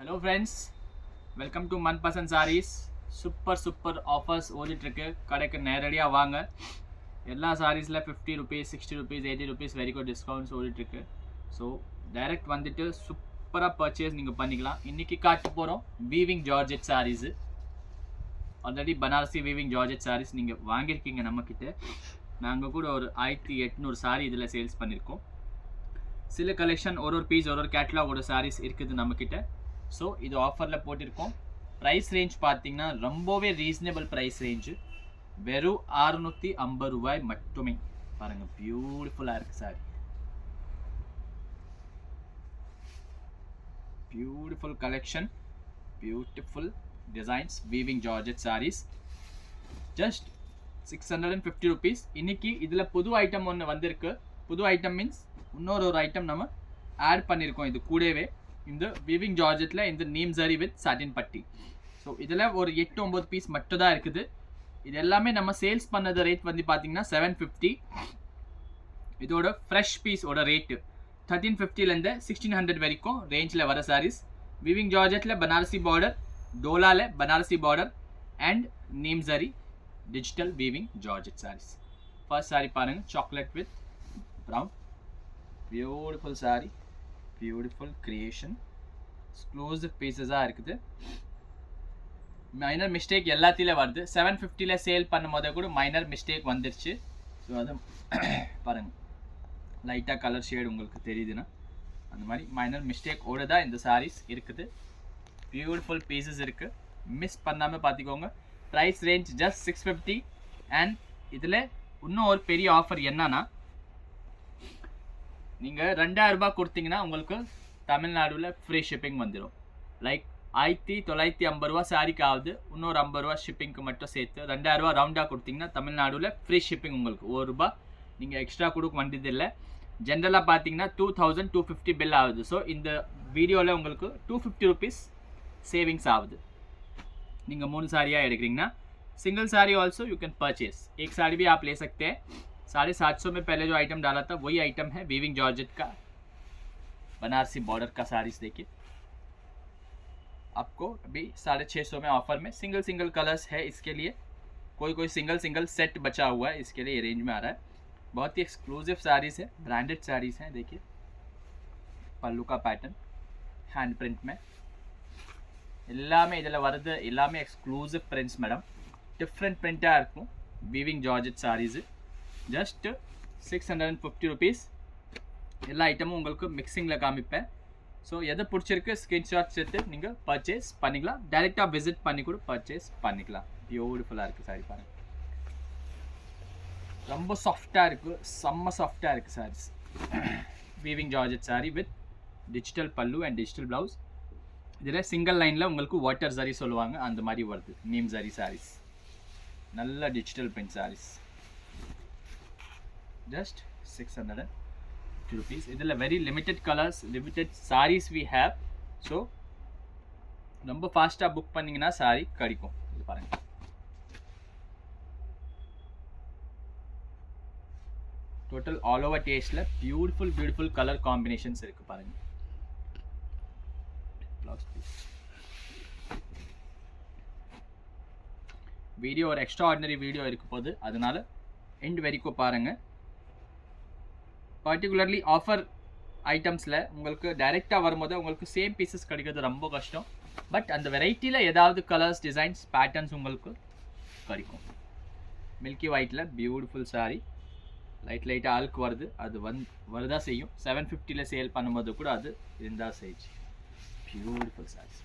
Hello friends, welcome to Manpasand saris. Super offers ஓடிட்டுருக்கு. கடைக்கு நேரடியாக வாங்க. எல்லா சாரீஸில் 50 ருபீஸ், 60 ருபீஸ், 80 ருபீஸ் வரைக்கும் டிஸ்கவுண்ட்ஸ் ஓடிட்டுருக்கு. ஸோ டைரக்ட் வந்துட்டு சூப்பராக பர்ச்சேஸ் நீங்கள் பண்ணிக்கலாம். இன்றைக்கி காட்ட போகிறோம் weaving georgette saris. Already Banarasi weaving georgette saris நீங்கள் வாங்கியிருக்கீங்க நம்மக்கிட்ட. நாங்கள் கூட ஒரு 1800 சாரீ இதில் சேல்ஸ் பண்ணியிருக்கோம். சில கலெக்ஷன் ஒரு பீஸ் ஒரு கேட்லாகோட சாரீஸ் இருக்குது நம்மக்கிட்ட. ஸோ இது ஆஃபரில் போட்டிருக்கோம். ப்ரைஸ் ரேஞ்ச் பார்த்தீங்கன்னா ரொம்பவே ரீசனபிள் ப்ரைஸ் ரேஞ்சு. வெறும் 650 ரூபாய் மட்டுமே. பாருங்கள், பியூட்டிஃபுல்லாக இருக்குது sari. Beautiful collection, beautiful designs, weaving georgette saris. Just 650 rupees. இன்னைக்கு இதில் புது ஐட்டம் ஒன்று வந்திருக்கு. புது ஐட்டம் மீன்ஸ் இன்னொரு ஐட்டம் நம்ம ஆட் பண்ணியிருக்கோம் இது கூடவே. இந்த வீவிங் ஜார்ஜெட்டில் இந்த நீம் ஜரி வித் சாட்டின் பட்டி. ஸோ இதில் ஒரு 8-9 பீஸ் மட்டும் தான் இருக்குது. இது எல்லாமே நம்ம சேல்ஸ் பண்ணது ரேட் வந்து பார்த்தீங்கன்னா 750. இதோட ஃப்ரெஷ் பீஸோட ரேட்டு 1350லேருந்து 1600 வரைக்கும் ரேஞ்சில் வர சாரீஸ். வீவிங் ஜார்ஜெட்டில் பனாரசி பார்டர், டோலாவில் Banarasi border and neem zari digital weaving georgette saris. First sari பாருங்கள், chocolate with brown. Beautiful sari, beautiful creation, exclusive பீசஸாக இருக்குது. மைனர் மிஸ்டேக் எல்லாத்திலும் வருது. 750ல் சேல் பண்ணும் போது கூட மைனர் மிஸ்டேக் வந்துருச்சு. ஸோ அது பாருங்கள், லைட்டாக கலர் ஷேடு உங்களுக்கு தெரியுதுன்னா அந்த மாதிரி மைனர் மிஸ்டேக்கோடு தான் இந்த சாரீஸ் இருக்குது. பியூட்டிஃபுல் பீசஸ் இருக்குது, மிஸ் பண்ணாமல் பார்த்துக்கோங்க. Price range just 650. அண்ட் இதில் இன்னும் ஒரு பெரிய ஆஃபர் என்னன்னா, நீங்கள் 2000 ரூபாய் கொடுத்தீங்கன்னா உங்களுக்கு தமிழ்நாடுவில் ஃப்ரீ ஷிப்பிங் வந்துடும். லைக் 1950 ரூபா சாரிக்கு ஆகுது, இன்னொரு 50 ரூபா ஷிப்பிங்க்கு மட்டும் சேர்த்து 2000 ரூபா ரவுண்டாக கொடுத்தீங்கன்னா தமிழ்நாடுவில் ஃப்ரீ ஷிப்பிங் உங்களுக்கு. 1 ரூபா நீங்கள் எக்ஸ்ட்ரா கொடுக்க வேண்டியதில்லை. ஜென்ரலாக பார்த்தீங்கன்னா 2250 பில் ஆகுது. ஸோ இந்த வீடியோவில் உங்களுக்கு 250 ருபீஸ் சேவிங்ஸ் ஆகுது. நீங்கள் 3 साड़ियाँ எடுக்கிறீங்கன்னா. Single sari also you can purchase. एक साड़ी भी आप ले सकते हैं. 750 में पहले जो आइटम डाला था वही आइटम है वीविंग जॉर्जेट का बनारसी बॉर्डर का साड़ीज. देखिए आपको अभी 650 में ऑफर में सिंगल कलर्स है. इसके लिए कोई सिंगल सेट बचा हुआ है, इसके लिए ये रेंज में आ रहा है. बहुत ही एक्सक्लूसिव साड़ीज है, ब्रांडेड साड़ीज हैं. देखिए पल्लू का पैटर्न हैंड प्रिंट में எல்லாமே இதில் வருது. எல்லாமே எக்ஸ்க்ளூசிவ் பிரிண்ட்ஸ் மேடம். டிஃப்ரெண்ட் பிரிண்ட்டாக இருக்கும் weaving georgette saris. Just 650 rupees. எல்லா ஐட்டமும் உங்களுக்கு மிக்சிங்கில் காமிப்பேன். ஸோ எதை பிடிச்சிருக்கு ஸ்க்ரீன்ஷாட்ஸ் எடுத்து நீங்கள் பர்ச்சேஸ் பண்ணிக்கலாம். டைரெக்டாக விசிட் பண்ணி கூட பர்ச்சேஸ் பண்ணிக்கலாம். பியூட்டிஃபுல்லாக இருக்குது சாரி பாருங்கள். ரொம்ப சாஃப்டாக இருக்குது, செம்ம சாஃப்டாக இருக்குது saris. Weaving georgette sari with digital pallu and digital blouse. இதில் சிங்கிள் லைனில் உங்களுக்கு வாட்டர் சாரி சொல்லுவாங்க, அந்த மாதிரி வருது நீம் சாரி சாரீஸ். நல்ல digital print saris. Just 650 rupees. இதில் very limited colours, limited saris we have. So ரொம்ப ஃபாஸ்ட்டாக புக் பண்ணிங்கன்னா சாரி கிடைக்கும். இது பாருங்கள், டோட்டல் ஆல் ஓவர் டேஸ்ட்டில் பியூட்டிஃபுல் கலர் காம்பினேஷன்ஸ் இருக்குது பாருங்கள். வீடியோ ஒரு எக்ஸ்ட்ரா ஆர்டினரி வீடியோ இருக்க போது, அதனால எண்ட் வரைக்கும் பாருங்கள். பர்டிகுலர்லி ஆஃபர் ஐட்டம்ஸில் உங்களுக்கு டைரெக்டாக வரும்போது உங்களுக்கு சேம் பீசஸ் கிடைக்கிறது ரொம்ப கஷ்டம். பட் அந்த வெரைட்டியில் ஏதாவது கலர்ஸ், டிசைன்ஸ், பேட்டர்ன்ஸ் உங்களுக்கு கிடைக்கும். மில்கி ஒயிட்டில் பியூட்டிஃபுல் சாரி. லைட்டாக ஆளுக்கு வருது, அது வருதா செய்யும். 750ல் சேல் பண்ணும்போது கூட அது இருந்தால் செய்ச்சு. பியூட்டிஃபுல் சாரீஸ்,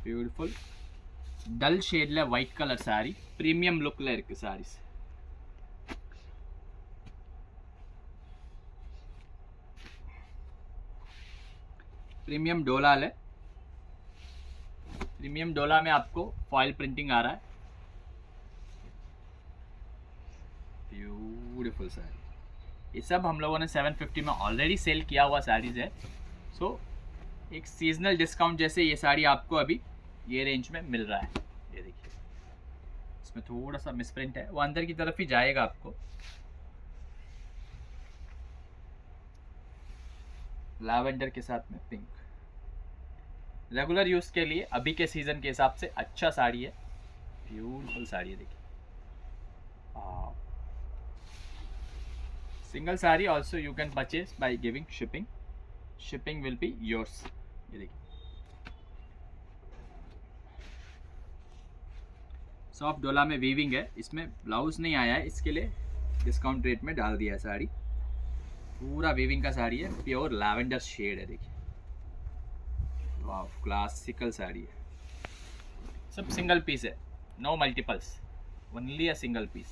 பியூட்டிஃபுல் டல் ஷேடில் ஒயிட் கலர் சாரி. ப்ரீமியம் லுக்கில் இருக்குது சாரீஸ். प्रीमियम डोला में आपको फॉइल प्रिंटिंग आ रहा है. ब्यूटीफुल साड़ी. ये सब हम लोगों ने 750 में ऑलरेडी सेल किया हुआ साड़ीज़ है. सो एक सीजनल डिस्काउंट जैसे ये साड़ी आपको अभी ये रेंज में मिल रहा है. ये देखिए, इसमें थोड़ा सा मिसप्रिंट है, वो अंदर की तरफ ही जाएगा आपको. लैवेंडर के साथ में पिंक. रेगुलर यूज़ के लिए अभी के सीज़न के हिसाब से अच्छा साड़ी है, ब्यूटीफुल साड़ी है देखिए। Single sari also you can purchase by giving shipping, shipping will be yours. ये देखिए सॉफ्ट डोला में वीविंग है, इसमें ब्लाउज नहीं आया है, इसके लिए डिस्काउंट रेट में डाल दिया है साड़ी। पूरा वीविंग का साड़ी है, प्योर लैवेंडर शेड है देखिए। वाह क्लासिकल साड़ी है, सब सिंगल पीस है, no multiples, only a single piece.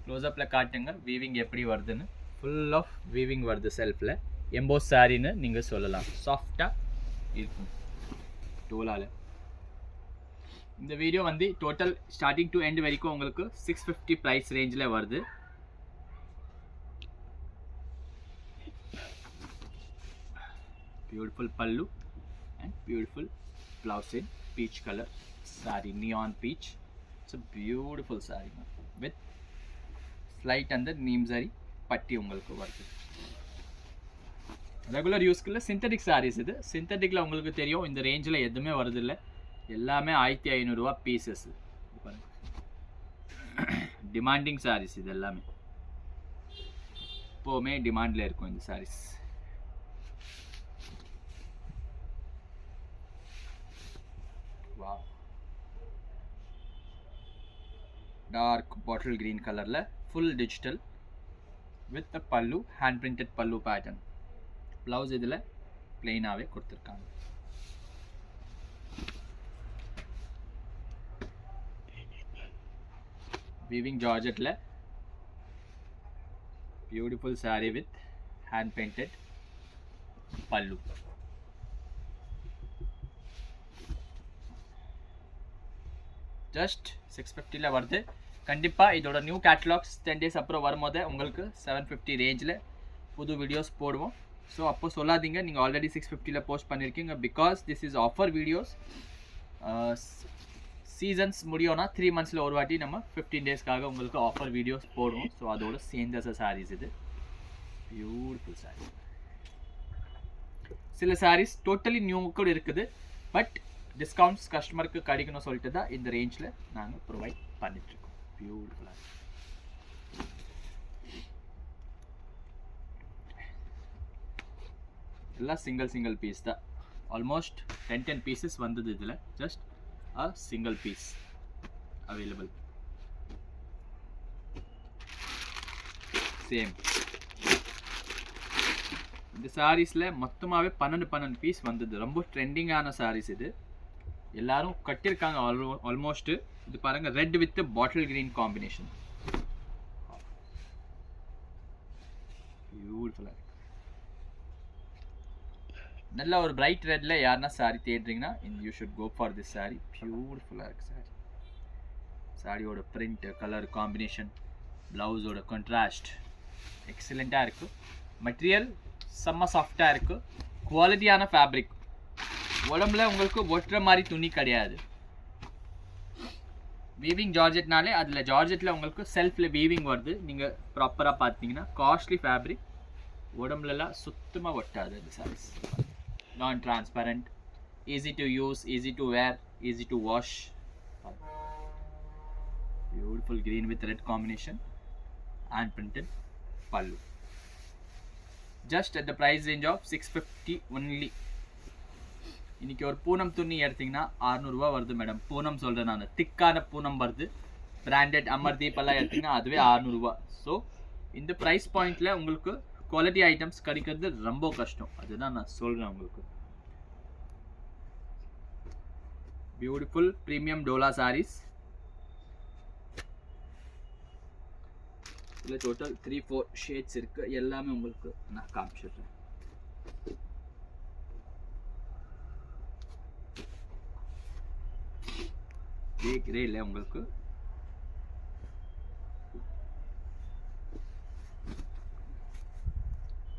க்ளோஸ்அப்ல காட்டுங்க வீவிங் எப்படி வருதுன்னு, ஃபுல் ஆஃப் வீவிங் வருது செல்ஃபில், எம்போஸ் சாரின்னு நீங்கள் சொல்லலாம், சாஃப்டாக இருக்கும் டோலால. இந்த வீடியோ வந்து டோட்டல் ஸ்டார்டிங் டு எண்ட் வரைக்கும் உங்களுக்கு 650 ப்ரைஸ் ரேஞ்சில் வருது. Beautiful pallu and beautiful blouse in peach color saree, neon peach. It's a beautiful saree with slight under neem zari patti ungalku varudhu. Regular use ku synthetic sarees idu, synthetic la ungalku theriyum indha range la edume varudhu illa, ellame 1500 rupees pieces. Demanding sarees idu ellame, எப்போவுமே டிமாண்ட்ல இருக்கும் இந்த sarees. Dark bottle green colour ला full digital with the pallu, hand printed pallu pattern. Blouse इधर plain आवे கொடுத்திருக்காங்க. Weaving georgette ला beautiful sari with hand painted pallu. Just 650ல வருது. கண்டிப்பாக இதோட நியூ கேட்டலாக்ஸ் 10 days அப்புறம் வரும்போது உங்களுக்கு 750 ரேஞ்சில் புது வீடியோஸ் போடுவோம். ஸோ அப்போ சொல்லாதீங்க நீங்கள் ஆல்ரெடி 650ல போஸ்ட் பண்ணியிருக்கீங்க, because this is offer videos. Seasons முடியும்னா 3 monthsல ஒரு வாட்டி நம்ம 15 daysக்காக உங்களுக்கு ஆஃபர் வீடியோஸ் போடுவோம். ஸோ அதோட சேர்ந்த சாரீஸ் இது, பியூட்டிஃபுல் சாரீஸ். சில சாரீஸ் டோட்டலி நியூ கூட இருக்குது, பட் டிஸ்கவுண்ட்ஸ் கஸ்டமருக்கு கிடைக்கணும்னு சொல்லிட்டு தான் இந்த ரேஞ்சில் நாங்கள் ப்ரொவைட் பண்ணிட்டுருக்கோம். பியூட்டிஃபுல்லாக எல்லாம் சிங்கிள் பீஸ் தான், ஆல்மோஸ்ட் 10 pieces வந்தது இதில், just a single piece available. Same இந்த சாரீஸில் மொத்தமாகவே 12 பீஸ் வந்தது. ரொம்ப ட்ரெண்டிங்கான சாரீஸ் இது, எல்லாரும் கட்டியிருக்காங்க ஆல்மோஸ்ட். இது பாருங்க, red with bottle green combination, பியூட்டிஃபுல்லாக இருக்கு. நல்ல ஒரு பிரைட் ரெட்ல யாருன்னா சாரி தேடுறீங்கன்னா you should go for this sari. பியூட்டிஃபுல்லாக இருக்கு சாரி. சாரியோட பிரிண்ட், கலர் காம்பினேஷன், பிளவுஸோட கான்ட்ராஸ்ட் எக்ஸலண்ட்டாக இருக்குது. மெட்டீரியல் செம்ம சாஃப்டாக இருக்குது, குவாலிட்டியான ஃபேப்ரிக். உடம்புல உங்களுக்கு ஒட்டுற மாதிரி துணி கிடையாது. வீவிங் ஜார்ஜெட்னாலே அதில் ஜார்ஜெட்டில் உங்களுக்கு செல்ஃபில் வீவிங் வருது. நீங்கள் ப்ராப்பராக பார்த்தீங்கன்னா காஸ்ட்லி ஃபேப்ரிக், உடம்புலலாம் சுத்தமாக ஒட்டாது. இந்த saris non transparent, easy to use, easy to wear, easy to wash. Beautiful green with red combination, hand printed pallu. Just at the price range of 650 only. இன்றைக்கி ஒரு பூனம் துணி எடுத்திங்கன்னா 600 ரூபா வருது மேடம். பூனம் சொல்கிறேன் நான், திக்கான பூனம் வருது. பிராண்டட் அமர்தீப் எல்லாம் எடுத்திங்கன்னா அதுவே 600 ரூபா. ஸோ இந்த ப்ரைஸ் பாயிண்டில் உங்களுக்கு குவாலிட்டி ஐட்டம்ஸ் கிடைக்கிறது ரொம்ப கஷ்டம், அதுதான் நான் சொல்கிறேன் உங்களுக்கு. Beautiful premium dola saris. இதில் டோட்டல் 3-4 ஷேட்ஸ் இருக்குது, எல்லாமே உங்களுக்கு நான் காமிச்சிடுறேன். கிரே இல்லை உங்களுக்கு,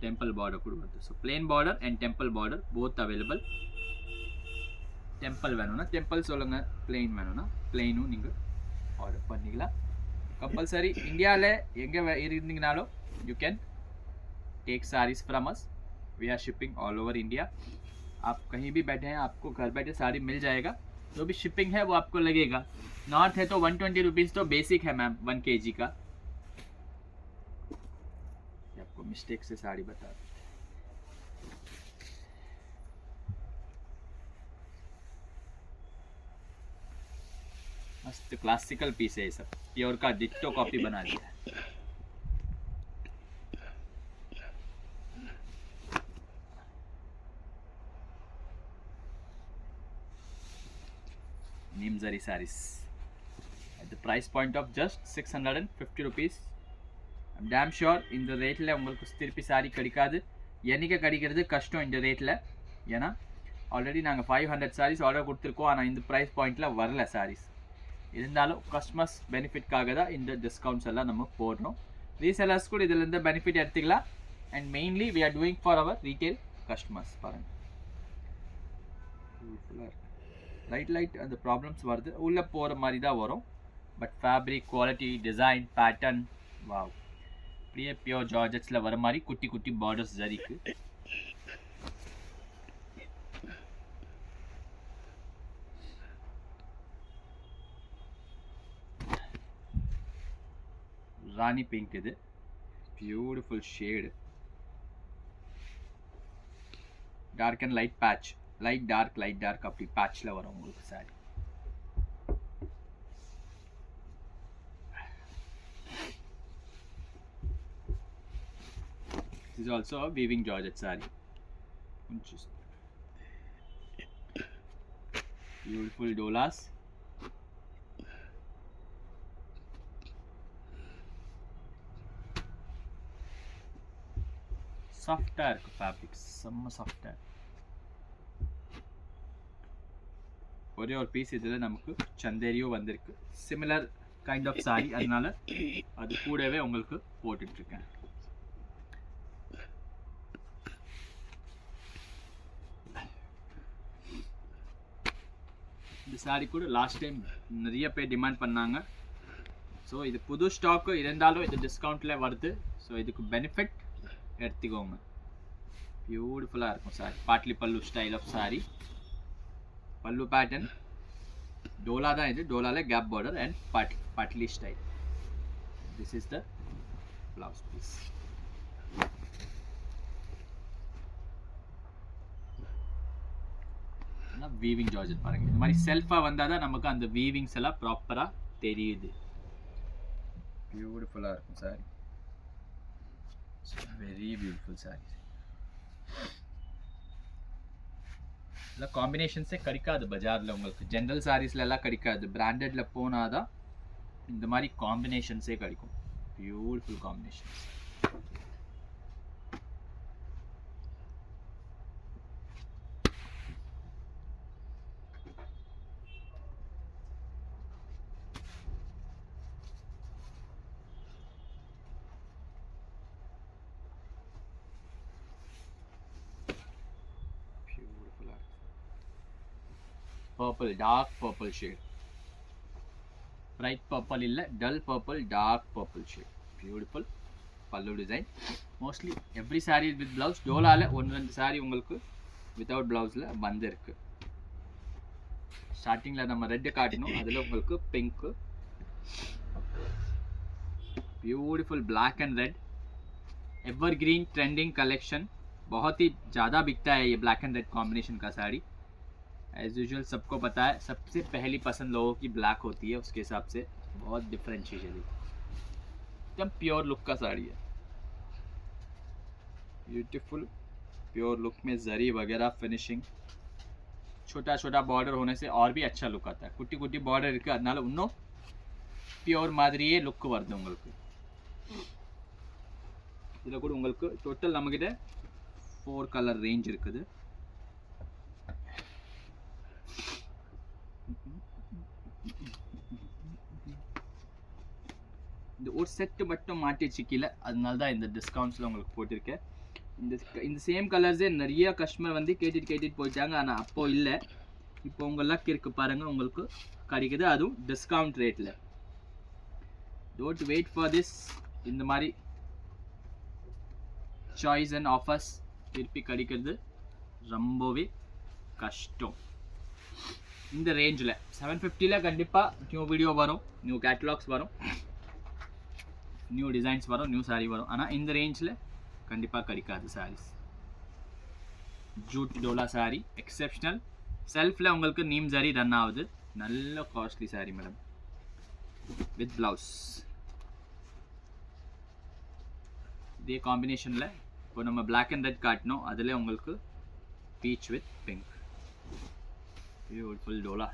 டெம்பிள் பார்டர் கூட வருது. So plain border and temple border both available. Temple வேணும்னா டெம்பிள் சொல்லுங்கள், பிளெயின் வேணும்னா பிளெயினும் நீங்கள் ஆர்டர் பண்ணிக்கலாம். கம்பல்சரி இந்தியாவில் எங்கே இருந்தீங்கனாலும் you can take saris from us. We are shipping all over India. आप कहीं भी बैठे हैं आपको घर बैठे साड़ी मिल जाएगा. जो भी शिपिंग है वो आपको लगेगा. नॉर्थ है तो 120 रुपीज़ तो बेसिक है मैम 1 kg का. आपको मिस्टेक से साड़ी बता देते. मस्त क्लासिकल पीस है ये सब. प्योर का डिट्टो कॉपी बना दिया है. नीम जरी sarees at the price point of just 650 rupees. I'm damn sure இந்த ரேட்டில் உங்களுக்கு திருப்பி சாரி கிடைக்காது. என்னைக்கு கிடைக்கிறது கஷ்டம் இந்த ரேட்டில். ஏன்னா ஆல்ரெடி நாங்கள் 500 sarees ஆர்டர் கொடுத்துருக்கோம். ஆனால் இந்த ப்ரைஸ் பாயிண்டில் வரல sarees. இருந்தாலும் கஸ்டமர்ஸ் பெனிஃபிட்காக தான் இந்த டிஸ்கவுண்ட்ஸ் எல்லாம் நம்ம போடுறோம். ரீசெல்லர்ஸ் கூட இதிலேருந்து பெனிஃபிட் எடுத்துக்கலாம். And mainly we are doing for our retail customers. பாருங்கள் லைட் அந்த ப்ராப்ளம்ஸ் வருது. உள்ளே போகிற மாதிரி தான் வரும். But fabric quality design pattern wow. அப்படியே பியோர் ஜார்ஜெட்ஸில் வர மாதிரி குட்டி குட்டி பார்டர்ஸ் ஜரிக்கு. ராணி பிங்க் இது beautiful shade. Dark and light patch. Light dark அப்படி பேட்ச்ல வரும் உங்களுக்கு sari. This is also a weaving georgette saree. Beautiful dolas. Soft fabric, செம்ம சாஃப்டா. ஒரே ஒரு பீஸ் இதில் நமக்கு சந்தேரியும் வந்திருக்கு. சிமிலர் கைண்ட் ஆஃப் சாரி, அதனால அது கூடவே உங்களுக்கு போட்டுட்ருக்கேன். இந்த சாரி கூட லாஸ்ட் டைம் நிறைய பேர் டிமாண்ட் பண்ணாங்க. ஸோ இது புது ஸ்டாக்கு இருந்தாலும் இது டிஸ்கவுண்ட்டில் வருது. ஸோ இதுக்கு பெனிஃபிட் எடுத்துக்கோங்க. பியூட்டிஃபுல்லாக இருக்கும் sari. Patli pallu style of sari. Pallu pattern dola தான் இது. டோலாவில் கேப் border and patli style. This is the blouse piece. Weaving georgette பாருங்க. இந்த மாதிரி செல்ஃபாக வந்தால் தான் நமக்கு அந்த வீவிங்ஸ் எல்லாம் ப்ராப்பராக தெரியுது. பியூட்டிஃபுல்லாக இருக்கும் சாரி. Very beautiful sorry. இதெல்லாம் காம்பினேஷன்ஸே கிடைக்காது பஜாரில் உங்களுக்கு. ஜென்ரல் சாரீஸ்ல எல்லாம் கிடைக்காது. பிராண்டட்ல போனாதான் இந்த மாதிரி காம்பினேஷன்ஸே கிடைக்கும். Beautiful combinations. Purple, dark purple shade. Bright purple illa, dull purple, dark purple shade. Beautiful pallu design. Mostly every saree with blouse. Dolala one saree ungalku without blouse la vandirukku. Starting la nama red kaatino, adula ungalku pink. Beautiful black and red. Evergreen trending collection. बहुत ही ज़्यादा बिकता है ये black and red combination का sari. As usual सबको पता है, सबसे पहली पसंद लोगों की ब्लैक होती है. उसके हिसाब से बहुत डिफरेंशिएशन है. एकदम प्योर लुक का साड़ी है. ब्यूटीफुल प्योर लुक में जरी वगैरह फिनिशिंग. छोटा छोटा बॉर्डर होने से और भी अच्छा लुक आता है. कुटी कुटी बॉर्डर इருக்கு, அதனால இன்னும் பியோர் மாதிரியே லுக் வருது உங்களுக்கு. இதில் கூட உங்களுக்கு டோட்டல் நம்மகிட்ட 4 கலர் ரேஞ்ச் இருக்குது. இந்த ஒரு செட் மட்டும் மாட்டிச்சு கீழே, அதனால தான் இந்த டிஸ்கவுண்ட்ஸில் உங்களுக்கு போட்டிருக்கேன். இந்த சேம் கலர்ஸே நிறைய கஸ்டமர் வந்து கேட்டுட்டு போயிட்டாங்க. ஆனால் அப்போ இல்லை, இப்போ உங்கள் லக் இருக்கு பாருங்கள், உங்களுக்கு கிடைக்குது, அதுவும் டிஸ்கவுண்ட் ரேட்டில். Don't wait for this. இந்த மாதிரி சாய்ஸ் அண்ட் ஆஃபர்ஸ் திருப்பி கடிக்கிறது ரொம்பவே கஷ்டம். இந்த ரேஞ்சில் 750ல் கண்டிப்பாக நியூ வீடியோ வரும், நியூ கேட்டலாக்ஸ் வரும், நியூ டிசைன்ஸ் வரும், நியூ சாரீ வரும். ஆனால் இந்த ரேஞ்சில் கண்டிப்பாக கிடைக்காது சாரீஸ். Jute dola sari exceptional. செல்ஃபில் உங்களுக்கு நீம் சாரீ ரன் ஆகுது. நல்ல costly sari madam, with blouse. இதே காம்பினேஷனில் இப்போ நம்ம பிளாக் அண்ட் ரெட் காட்டினோம், அதில் உங்களுக்கு beach with pink. Beautiful Dola.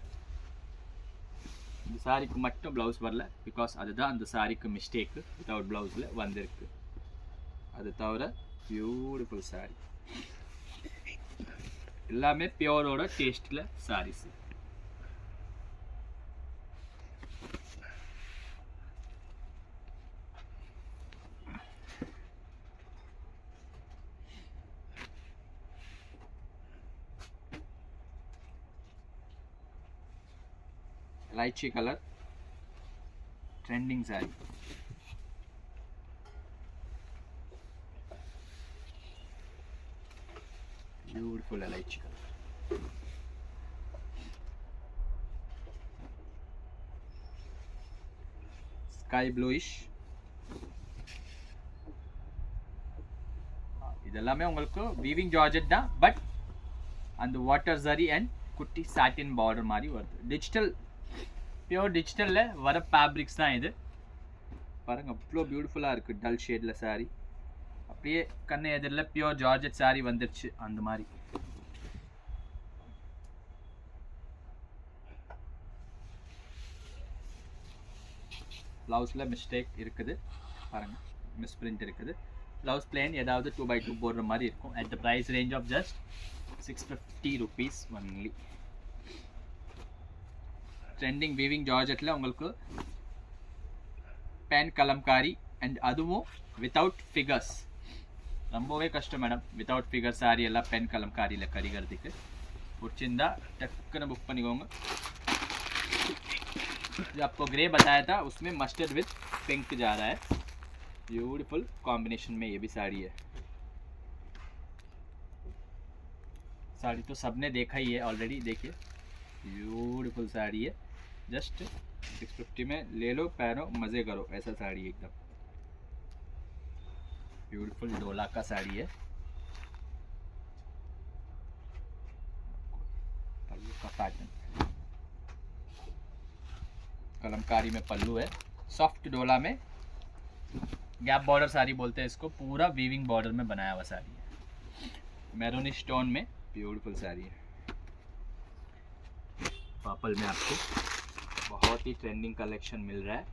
இந்த சாரிக்கு மட்டும் ப்ளவுஸ் வரல, பிகாஸ் அதுதான் அந்த சாரிக்கு மிஸ்டேக்கு, வித்தவுட் ப்ளவுஸில் வந்திருக்கு. அது தவிர பியூட்டிஃபுல் சாரி, எல்லாமே பியோரோட டேஸ்ட்டில் saris. lychee color trending saree. Beautiful lychee color. Sky bluish. இதெல்லாமே உங்களுக்கு வீவிங் ஜார்ஜெட் தான், பட் அந்த வாட்டர் ஜரி அண்ட் குட்டி சாட்டின் பார்டர் மாதிரி வருது. டிஜிட்டல், பியோர் டிஜிட்டலில் வர ஃபேப்ரிக்ஸ் தான் இது. பாருங்கள் அவ்வளோ பியூட்டிஃபுல்லாக இருக்குது. டல் ஷேடில் சாரீ, அப்படியே கண்ணு எதிரில் பியோர் ஜார்ஜெட் சாரீ வந்துருச்சு அந்த மாதிரி. ப்ளவுஸில் மிஸ்டேக் இருக்குது பாருங்கள், மிஸ்பிரிண்ட் இருக்குது. ப்ளவுஸ் பிளேன் ஏதாவது 2x2 போடுற மாதிரி இருக்கும். At the price range of just 650 rupees only. Trending weaving ஜார்ஜெட்டில் உங்களுக்கு பென் கலம்காரி, அண்ட் அதுவும் வித்தவுட் ஃபிகர்ஸ். ரொம்பவே கஷ்டம் மேடம், வித்தவுட் ஃபிகர் சாரி எல்லாம் பென் கலம்காரியில் கடிக்கிறதுக்கு. பிடிச்சிருந்தா टक्कर बुक பண்ணிக்கோங்க. जो आपको ग्रे बताया था उसमें मस्टर्ड विथ पिंक जा रहा है. ब्यूटीफुल कॉम्बिनेशन में ये भी साड़ी है. साड़ी तो सबने देखा ही है ऑलरेडी. देखिए ब्यूटीफुल साड़ी है. जस्ट 650 में ले लो, पहनो, मज़े करो. ऐसा साड़ी एकदम ब्यूटीफुल डोला का साड़ी है. पल्लू का पैटर्न कलमकारी में पल्लू है. सॉफ्ट डोला में गैप बॉर्डर साड़ी बोलते हैं इसको. पूरा वीविंग बॉर्डर में बनाया हुआ साड़ी है. मैरून स्टोन में ब्यूटीफुल साड़ी है. पर्पल में आपको बहुत ही ट्रेंडिंग कलेक्शन मिल रहा है.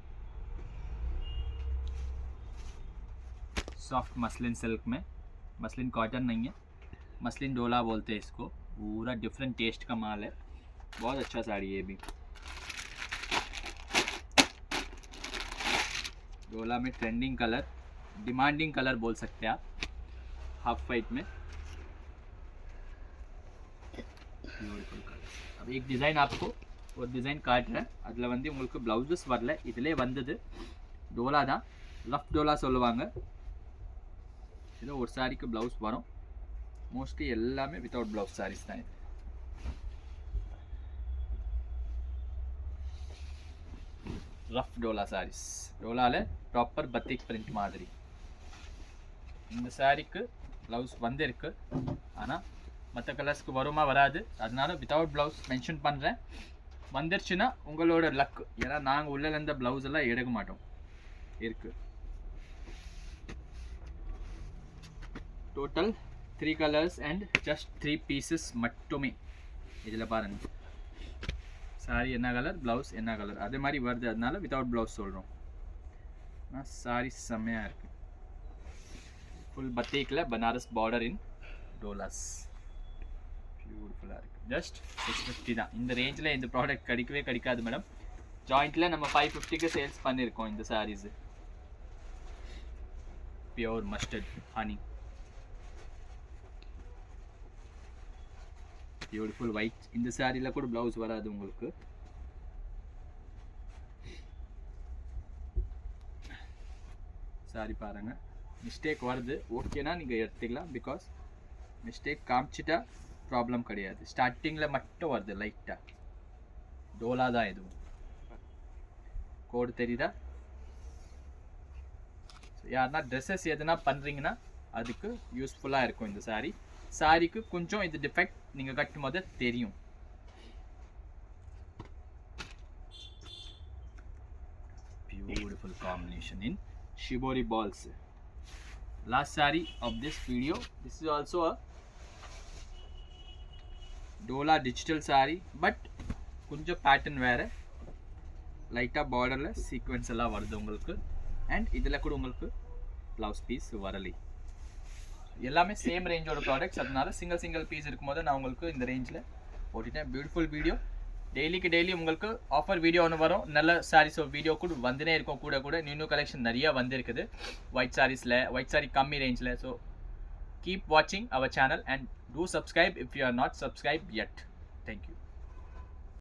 सॉफ्ट मसलिन सिल्क में, मसलिन कॉटन नहीं है, मसलिन डोला बोलते हैं इसको. पूरा डिफरेंट टेस्ट का माल है. बहुत अच्छा साड़ी है ये भी. डोला में ट्रेंडिंग कलर, डिमांडिंग कलर बोल सकते हैं आप. हाफ वाइट में ब्यूटीफुल कलर. अब एक डिज़ाइन आपको ஒரு டிசைன் காட்டுறேன். அதில் வந்து உங்களுக்கு ப்ளவுஸஸ் வரல, இதிலே வந்தது. டோலா தான், ரஃப் டோலா சொல்லுவாங்க. இதில் ஒரு சாரிக்கு ப்ளவுஸ் வரும். மோஸ்ட்லி எல்லாமே வித்தவுட் ப்ளவுஸ் சாரீஸ் தான் இது. ரஃப் டோலா சாரீஸ். டோலாவில் ப்ராப்பர் பத்திக் பிரிண்ட் மாதிரி. இந்த சாரிக்கு ப்ளவுஸ் வந்திருக்கு, ஆனால் மற்ற கலர்ஸ்க்கு வருமா வராது. அதனால வித்தவுட் ப்ளவுஸ் மென்ஷன் பண்ணுறேன். வந்துருச்சுன்னா உங்களோட லக். ஏன்னா நாங்கள் உள்ளே இருந்த ப்ளவுஸ் எல்லாம் எடுக்க மாட்டோம். இருக்கு total 3 colours and just 3 pieces மட்டுமே. இதில் பாருங்கள் சாரி என்ன கலர், ப்ளவுஸ் என்ன கலர், அதே மாதிரி வருது. அதனால வித்தவுட் ப்ளவுஸ் சொல்கிறோம். ஆனால் சாரி செம்மையாக இருக்குது. ஃபுல் பத்தீக்கில் பனாரஸ் பார்டர் இன் டோலாஸ். பியூட்டிஃபுல்லாக இருக்குது. ஜஸ்ட் 650 தான். இந்த ரேஞ்சில் இந்த ப்ராடக்ட் கிடைக்கவே கிடைக்காது மேடம். ஜாயிண்ட்டில் நம்ம 550க்கு சேல்ஸ் பண்ணியிருக்கோம் இந்த saris. Pure mustard honey, beautiful white. இந்த சாரியில் கூட ப்ளவுஸ் வராது உங்களுக்கு. சாரி பாருங்கள், மிஸ்டேக் வருது. ஓகேனா நீங்கள் எடுத்துக்கலாம். பிகாஸ் மிஸ்டேக் காமிச்சிட்டா ப்ராப்ளம் கிடையாது. ஸ்டார்டிங்கில் மட்டும் வருது லைட்டாக, டோலா தான் எதுவும். கோடு தெரியுதா? யாருன்னா ட்ரெஸ்ஸஸ் எதுனா பண்ணுறீங்கன்னா அதுக்கு யூஸ்ஃபுல்லாக இருக்கும் இந்த சாரீ. சாரீக்கு கொஞ்சம் இது டிஃபெக்ட் நீங்கள் கட்டும் போது தெரியும். Beautiful combination in shibori balls. Last saree of this video. This is also a Dola digital saree, but கொஞ்சம் pattern வேற. லைட்டாக பார்டரில் சீக்வென்ஸ் எல்லாம் வருது உங்களுக்கு. அண்ட் இதில் கூட உங்களுக்கு ப்ளவுஸ் பீஸ் வரலை. எல்லாமே சேம் ரேஞ்சோட ப்ராடக்ட்ஸ், அதனால சிங்கிள் பீஸ் இருக்கும்போது நான் உங்களுக்கு இந்த ரேஞ்சில் போட்டுட்டேன். Beautiful video. டெய்லிக்கு டெய்லி உங்களுக்கு ஆஃபர் வீடியோ ஒன்று வரும். நல்ல சாரீஸ் வீடியோ கூட வந்துனே இருக்கும். கூட நியூ கலெக்ஷன் நிறையா வந்துருக்குது ஒயிட் சாரீஸில், ஒயிட் சாரீ கம்மி ரேஞ்சில். ஸோ கீப் வாட்சிங் our channel and do subscribe if you are not subscribe yet. Thank you.